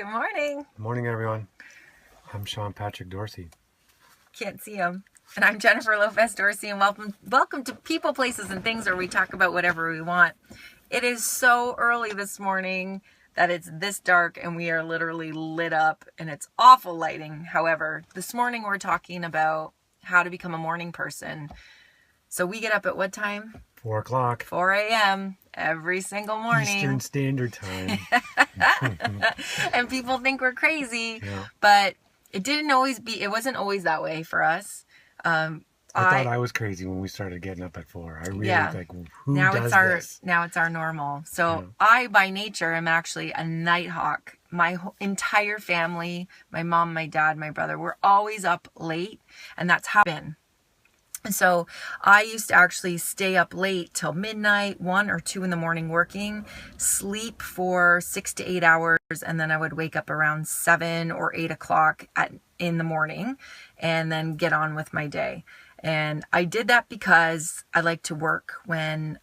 Good morning. Good morning, everyone. I'm Sean Patrick Dorsey. Can't see him. And I'm Jennifer Lopez Dorsey, and welcome to People, Places, and Things, where we talk about whatever we want. It is so early this morning that it's this dark, and we are literally lit up, and it's awful lighting. However, this morning we're talking about how to become a morning person. So we get up at what time? 4 o'clock. 4 a.m. every single morning. Eastern Standard Time. And people think we're crazy, Yeah. but it wasn't always that way for us. I thought I was crazy when we started getting up at 4. I really who does this? Now it's our normal. So Yeah. I, by nature, am actually a night hawk. My entire family, my mom, my dad, my brother, we're always up late, and that's how it's been. And so I used to actually stay up late till midnight, 1 or 2 in the morning working, sleep for 6 to 8 hours, and then I would wake up around 7 or 8 o'clock in the morning and then get on with my day. And I did that because I like to work when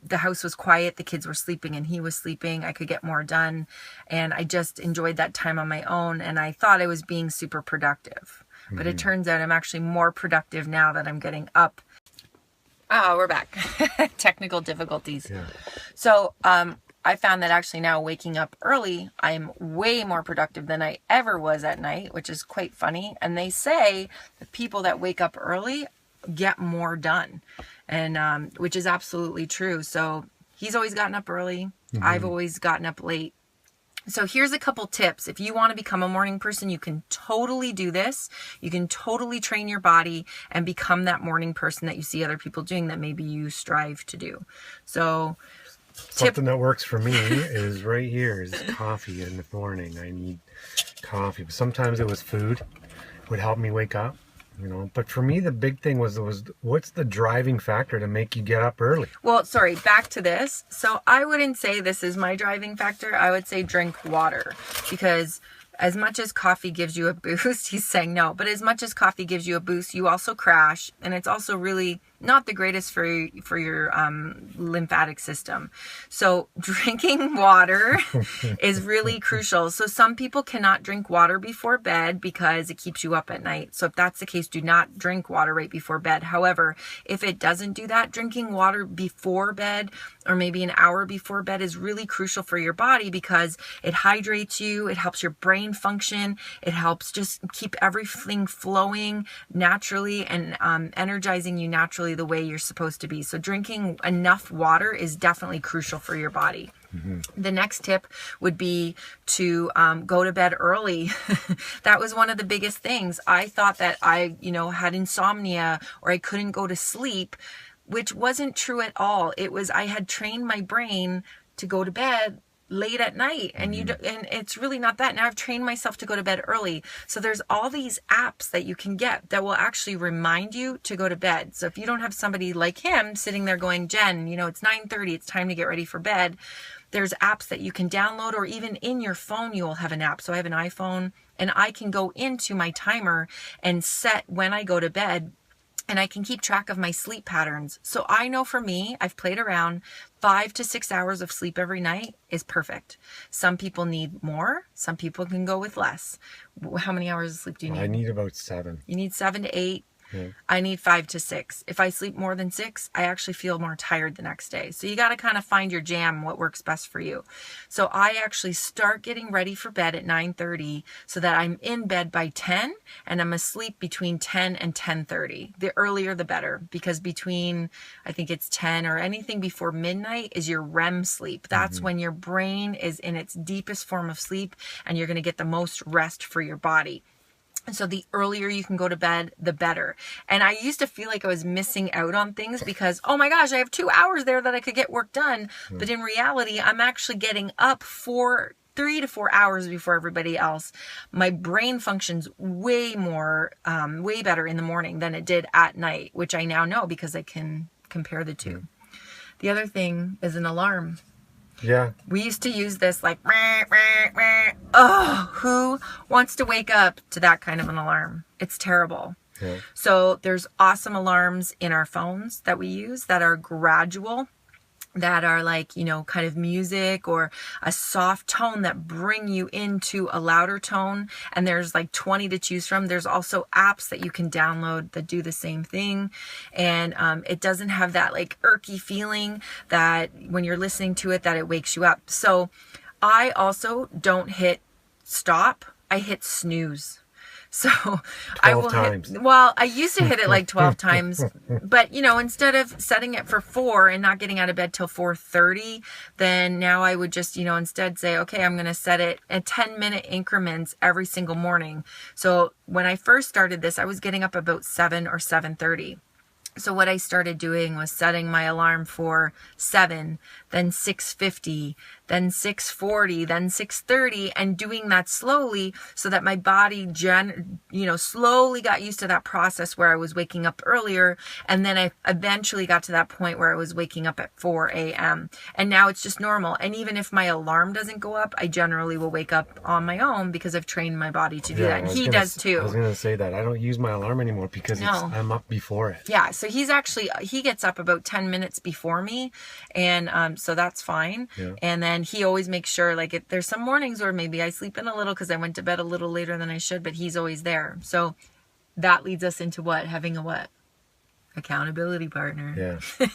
the house was quiet, the kids were sleeping and he was sleeping, I could get more done. And I just enjoyed that time on my own, and I thought I was being super productive. But it turns out I'm actually more productive now that I'm getting up. Oh, we're back. Technical difficulties. Yeah. So I found that actually now waking up early, I'm way more productive than I ever was at night, which is quite funny. And they say that people that wake up early get more done, and which is absolutely true. So he's always gotten up early. I've always gotten up late. So here's a couple tips. If you want to become a morning person, you can totally do this. You can totally train your body and become that morning person that you see other people doing that maybe you strive to do. So Something that works for me is right here is coffee in the morning. I need coffee. Sometimes it was food would help me wake up. But for me, the big thing was what's the driving factor to make you get up early? Well, sorry, back to this. So I wouldn't say this is my driving factor. I would say drink water, because as much as coffee gives you a boost, he's saying no, but as much as coffee gives you a boost, you also crash. And it's also really not the greatest for your lymphatic system. So drinking water is really crucial. So some people cannot drink water before bed because it keeps you up at night. So if that's the case, do not drink water right before bed. However, if it doesn't do that, drinking water before bed or maybe an hour before bed is really crucial for your body, because it hydrates you, it helps your brain function, it helps just keep everything flowing naturally and energizing you naturally the way you're supposed to be. So drinking enough water is definitely crucial for your body. The next tip would be to go to bed early. That was one of the biggest things. I thought that I, had insomnia or I couldn't go to sleep, which wasn't true at all. It was, I had trained my brain to go to bed late at night, and and it's really not that. Now I've trained myself to go to bed early. So there's all these apps that you can get that will actually remind you to go to bed. So if you don't have somebody like him sitting there going, Jen, it's 9:30, it's time to get ready for bed, there's apps that you can download, or even in your phone you will have an app. So I have an iPhone, and I can go into my timer and set when I go to bed, and I can keep track of my sleep patterns. So I know for me, I've played around, 5 to 6 hours of sleep every night is perfect. Some people need more. Some people can go with less. How many hours of sleep do you need? I need about 7. You need 7 to 8. Yeah. I need 5 to 6. If I sleep more than 6, I actually feel more tired the next day. So you got to kind of find your jam, what works best for you. So I actually start getting ready for bed at 9:30 so that I'm in bed by 10 and I'm asleep between 10 and 10:30. The earlier the better, because between, I think it's 10 or anything before midnight is your REM sleep. That's when your brain is in its deepest form of sleep, and you're going to get the most rest for your body. And so the earlier you can go to bed, the better. And I used to feel like I was missing out on things because, oh my gosh, I have 2 hours there that I could get work done. But in reality, I'm actually getting up 3 to 4 hours before everybody else. My brain functions way better in the morning than it did at night, which I now know because I can compare the two. The other thing is an alarm. Yeah. We used to use this like, oh, who wants to wake up to that kind of an alarm? It's terrible. Yeah. So there's awesome alarms in our phones that we use that are gradual. that are like, you know, kind of music or a soft tone that bring you into a louder tone. And there's like 20 to choose from. There's also apps that you can download that do the same thing. And it doesn't have that like irky feeling that when you're listening to it, that it wakes you up. So I also don't hit stop. I hit snooze. So I will 12 times. I used to hit it like 12 times, but you know, instead of setting it for 4 and not getting out of bed till 4:30, then now I would just, you know, instead say, okay, I'm going to set it at 10-minute increments every single morning. So when I first started this, I was getting up about 7 or 7:30. So what I started doing was setting my alarm for 7, then 6:50, then 6:40, then 6:30, and doing that slowly so that my body, slowly got used to that process where I was waking up earlier. And then I eventually got to that point where I was waking up at 4 a.m. And now it's just normal. And even if my alarm doesn't go up, I generally will wake up on my own because I've trained my body to do that. And he does too. I was going to say that. I don't use my alarm anymore because I'm up before it. Yeah. So he gets up about 10 minutes before me. And so that's fine. Yeah. And then he always makes sure, like, there's some mornings where maybe I sleep in a little because I went to bed a little later than I should, but he's always there. So that leads us into what? Having a what? Accountability partner. Yeah.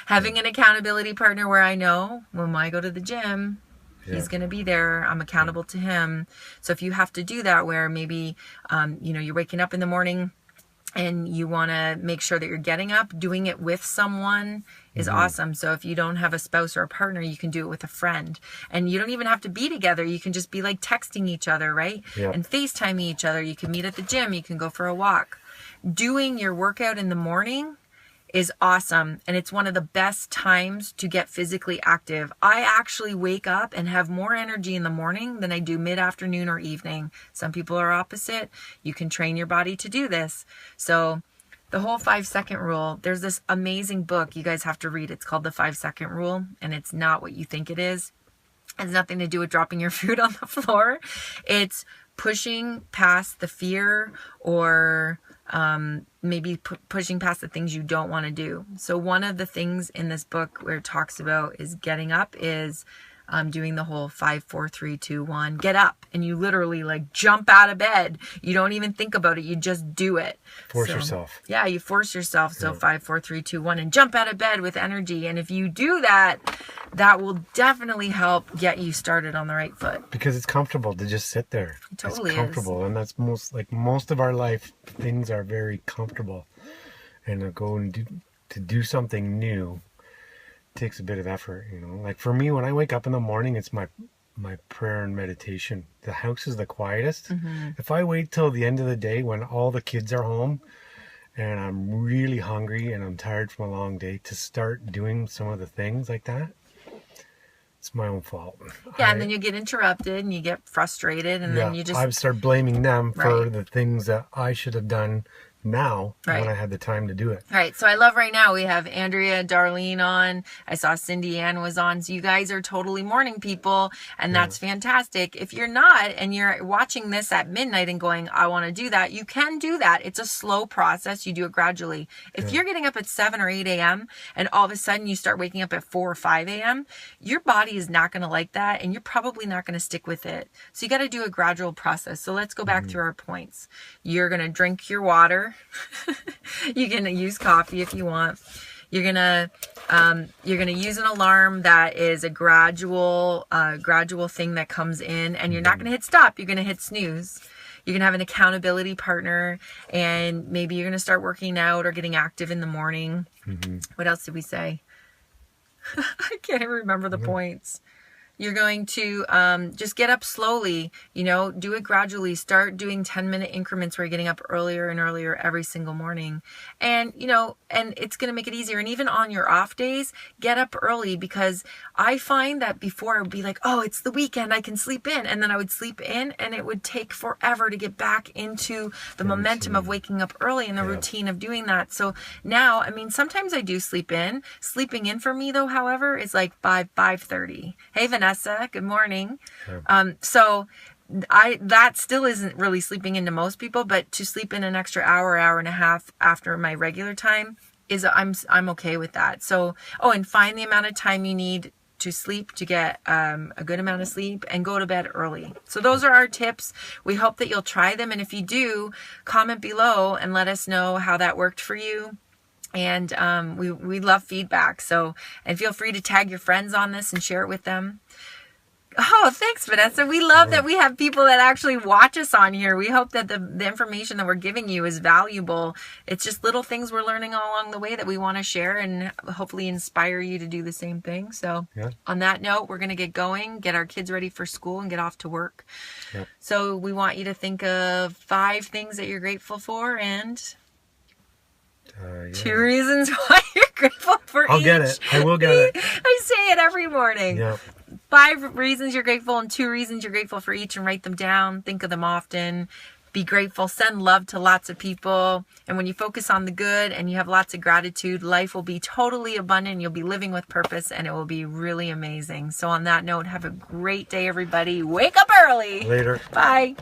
Having an accountability partner where I know when I go to the gym, he's going to be there. I'm accountable to him. So if you have to do that where maybe, you're waking up in the morning and you want to make sure that you're getting up, doing it with someone is awesome. So if you don't have a spouse or a partner, you can do it with a friend. And you don't even have to be together. You can just be like texting each other, right? Yeah. And FaceTiming each other. You can meet at the gym. You can go for a walk. Doing your workout in the morning is awesome. And it's one of the best times to get physically active. I actually wake up and have more energy in the morning than I do mid-afternoon or evening. Some people are opposite. You can train your body to do this. So the whole 5-second rule, there's this amazing book you guys have to read. It's called The 5-Second Rule, and it's not what you think it is. It has nothing to do with dropping your food on the floor. It's pushing past the fear or maybe pushing past the things you don't want to do. So one of the things in this book where it talks about is getting up is doing the whole 5, 4, 3, 2, 1, get up. And you literally like jump out of bed. You don't even think about it. You just do it. Force yourself. Yeah, you force yourself. So 5, 4, 3, 2, 1, and jump out of bed with energy. And if you do that, that will definitely help get you started on the right foot. Because it's comfortable to just sit there. It totally it's comfortable. And that's most of our life, things are very comfortable. And to do something new takes a bit of effort, like for me, when I wake up in the morning, it's my prayer and meditation. The house is the quietest. If I wait till the end of the day when all the kids are home and I'm really hungry and I'm tired from a long day to start doing some of the things like that, it's my own fault. And then you get interrupted and you get frustrated and then you just... I start blaming them for the things that I should have done now when I had the time to do it. Right. So I love right now we have Andrea, Darlene on. I saw Cindy Ann was on. So you guys are totally morning people and that's fantastic. If you're not and you're watching this at midnight and going, I want to do that, you can do that. It's a slow process. You do it gradually. If you're getting up at 7 or 8 a.m. and all of a sudden you start waking up at 4 or 5 a.m., your body is not going to like that and you're probably not going to stick with it. So you got to do a gradual process. So let's go back through our points. You're going to drink your water. You can use coffee if you want. You're gonna use an alarm that is a gradual thing that comes in, and you're not gonna hit stop. You're gonna hit snooze. You're gonna have an accountability partner, and maybe you're gonna start working out or getting active in the morning. What else did we say? I can't even remember the points. You're going to just get up slowly, do it gradually. Start doing 10-minute increments where you're getting up earlier and earlier every single morning. And, and it's going to make it easier. And even on your off days, get up early because I find that before I would be like, oh, it's the weekend, I can sleep in. And then I would sleep in and it would take forever to get back into the momentum of waking up early and the routine of doing that. So now, sometimes I do sleep in. Sleeping in for me though, however, is like 5:30. Hey, Vanessa, good morning. So that still isn't really sleeping into most people, but to sleep in an extra hour and a half after my regular time I'm okay with that. So, and find the amount of time you need to sleep to get a good amount of sleep, and go to bed early. So those are our tips. We hope that you'll try them. And if you do, comment below and let us know how that worked for you. And we love feedback. So, and feel free to tag your friends on this and share it with them. Oh, thanks, Vanessa. We love that we have people that actually watch us on here. We hope that the information that we're giving you is valuable. It's just little things we're learning all along the way that we want to share and hopefully inspire you to do the same thing. So on that note, we're going to get going, get our kids ready for school and get off to work. Yep. So we want you to think of 5 things that you're grateful for and 2 reasons why you're grateful for I'll get it. I will get it. I say it every morning. Yep. 5 reasons you're grateful and 2 reasons you're grateful for each, and write them down. Think of them often. Be grateful. Send love to lots of people. And when you focus on the good and you have lots of gratitude, life will be totally abundant. You'll be living with purpose and it will be really amazing. So on that note, have a great day, everybody. Wake up early. Later. Bye.